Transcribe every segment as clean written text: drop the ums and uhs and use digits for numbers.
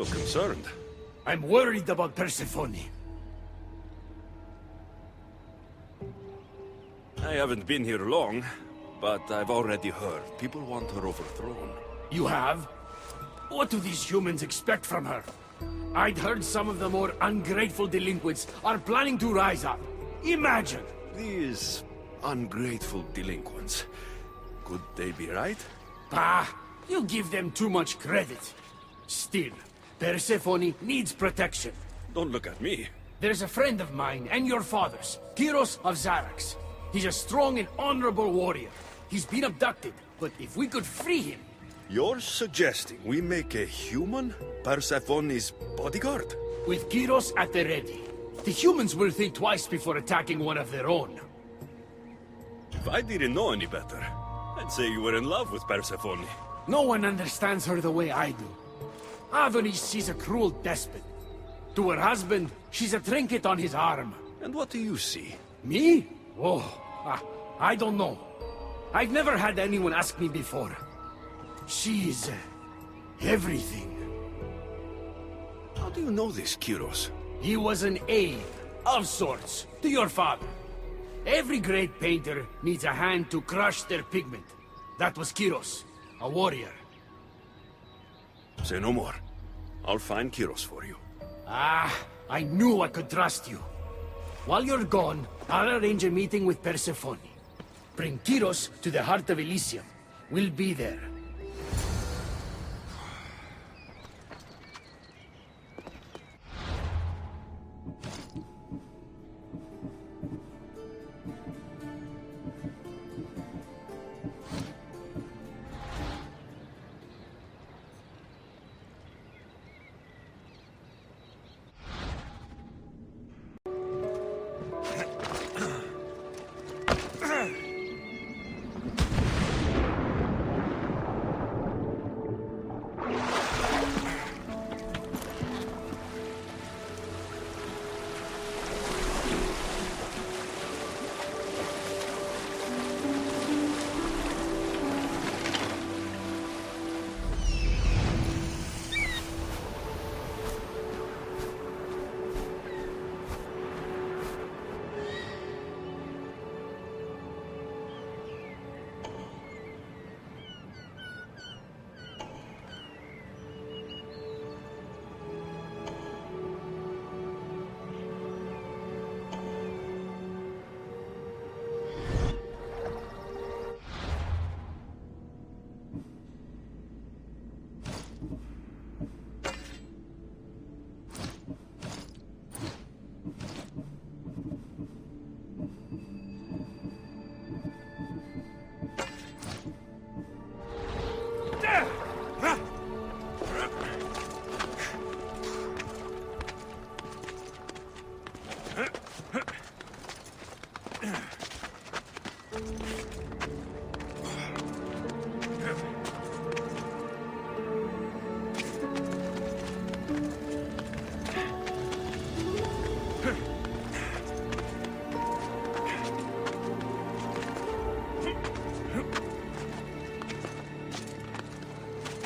look concerned. I'm worried about Persephone. I haven't been here long, but I've already heard people want her overthrown. You have? What do these humans expect from her? I'd heard some of the more ungrateful delinquents are planning to rise up. Imagine! These ungrateful delinquents. Could they be right? Bah! You give them too much credit. Still, Persephone needs protection. Don't look at me. There's a friend of mine and your father's, Kyros of Xarax. He's a strong and honorable warrior. He's been abducted, but if we could free him... You're suggesting we make a human Persephone's bodyguard? With Kyros at the ready, the humans will think twice before attacking one of their own. If I didn't know any better, I'd say you were in love with Persephone. No one understands her the way I do. Adonis, she's a cruel despot. To her husband, she's a trinket on his arm. And what do you see? Me? Oh, I don't know. I've never had anyone ask me before. She's... everything. How do you know this, Kyros? He was an aide, of sorts, to your father. Every great painter needs a hand to crush their pigment. That was Kyros, a warrior. Say no more. I'll find Kyros for you. Ah, I knew I could trust you. While you're gone, I'll arrange a meeting with Persephone. Bring Kyros to the heart of Elysium. We'll be there.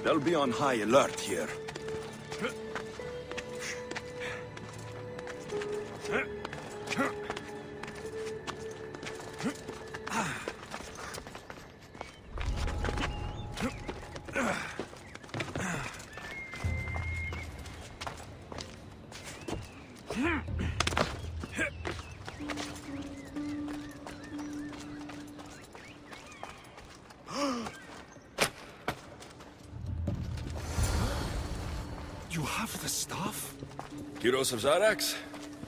They'll be on high alert here. You have the staff? Kyros of Xarax?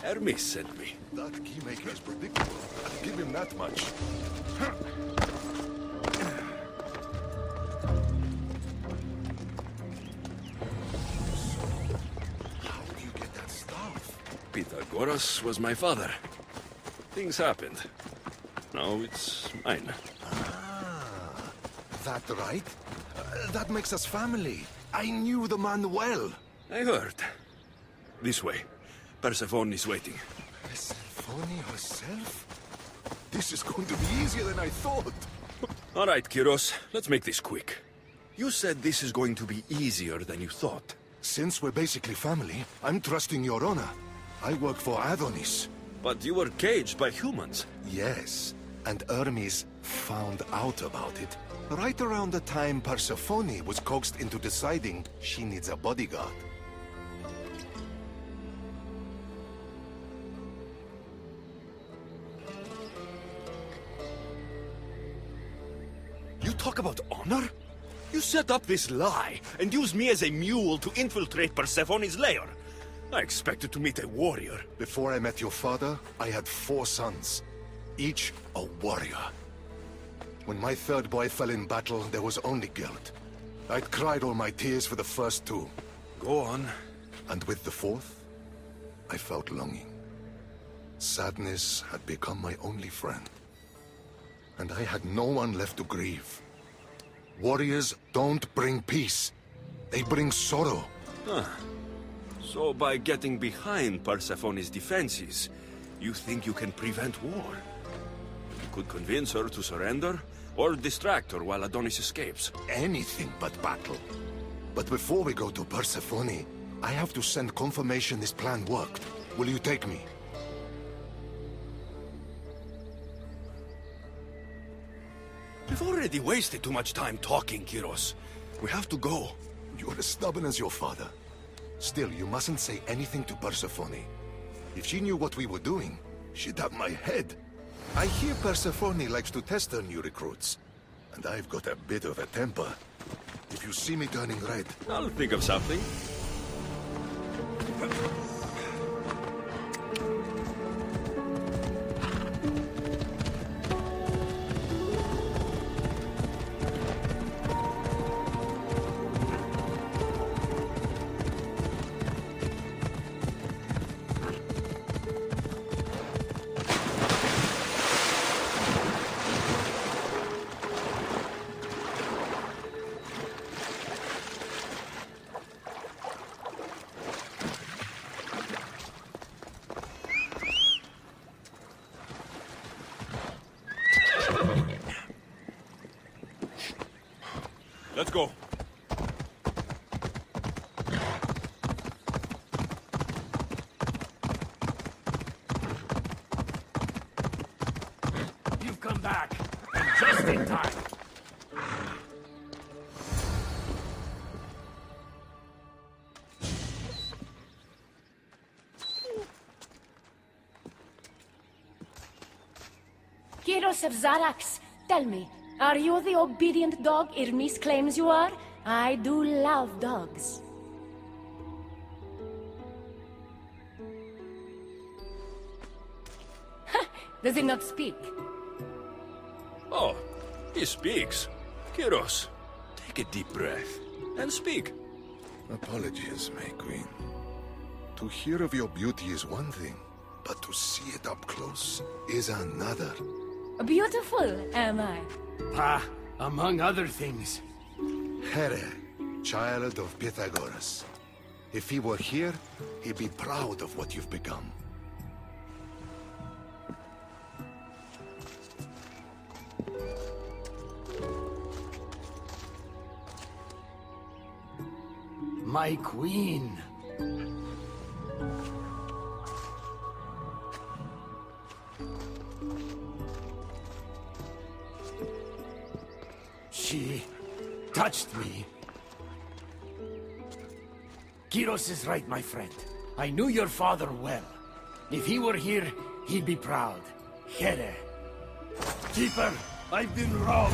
Hermes sent me. That keymaker is predictable. I'll give him that much. How do you get that staff? Pythagoras was my father. Things happened. Now it's mine. Ah, that right? That makes us family. I knew the man well. I heard. This way. Persephone is waiting. Persephone herself? This is going to be easier than I thought. All right, Kyros. Let's make this quick. You said this is going to be easier than you thought. Since we're basically family, I'm trusting your honor. I work for Adonis. But you were caged by humans. Yes, and Hermes found out about it right around the time Persephone was coaxed into deciding she needs a bodyguard. You talk about honor? You set up this lie and use me as a mule to infiltrate Persephone's lair. I expected to meet a warrior. Before I met your father, I had 4 sons, each a warrior. When my third boy fell in battle, there was only guilt. I'd cried all my tears for the first 2. Go on. And with the 4th, I felt longing. Sadness had become my only friend. And I had no one left to grieve. Warriors don't bring peace. They bring sorrow. Huh. So by getting behind Persephone's defenses, you think you can prevent war? You could convince her to surrender, or distract her while Adonis escapes. Anything but battle. But before we go to Persephone, I have to send confirmation this plan worked. Will you take me? We've already wasted too much time talking, Kyros. We have to go. You're as stubborn as your father. Still, you mustn't say anything to Persephone. If she knew what we were doing, she'd have my head. I hear Persephone likes to test her new recruits. And I've got a bit of a temper. If you see me turning red... I'll think of something. Let's go. You've come back, and just in time. Kyros of Zarax, tell me, are you the obedient dog Hermes claims you are? I do love dogs. Does he not speak? Oh, he speaks. Kyros, take a deep breath and speak. Apologies, my queen. To hear of your beauty is one thing, but to see it up close is another. Beautiful, am I? Ah, among other things. Here, child of Pythagoras. If he were here, he'd be proud of what you've become. My queen. She touched me. Kyros is right, my friend. I knew your father well. If he were here, he'd be proud. Here. Keeper, I've been robbed.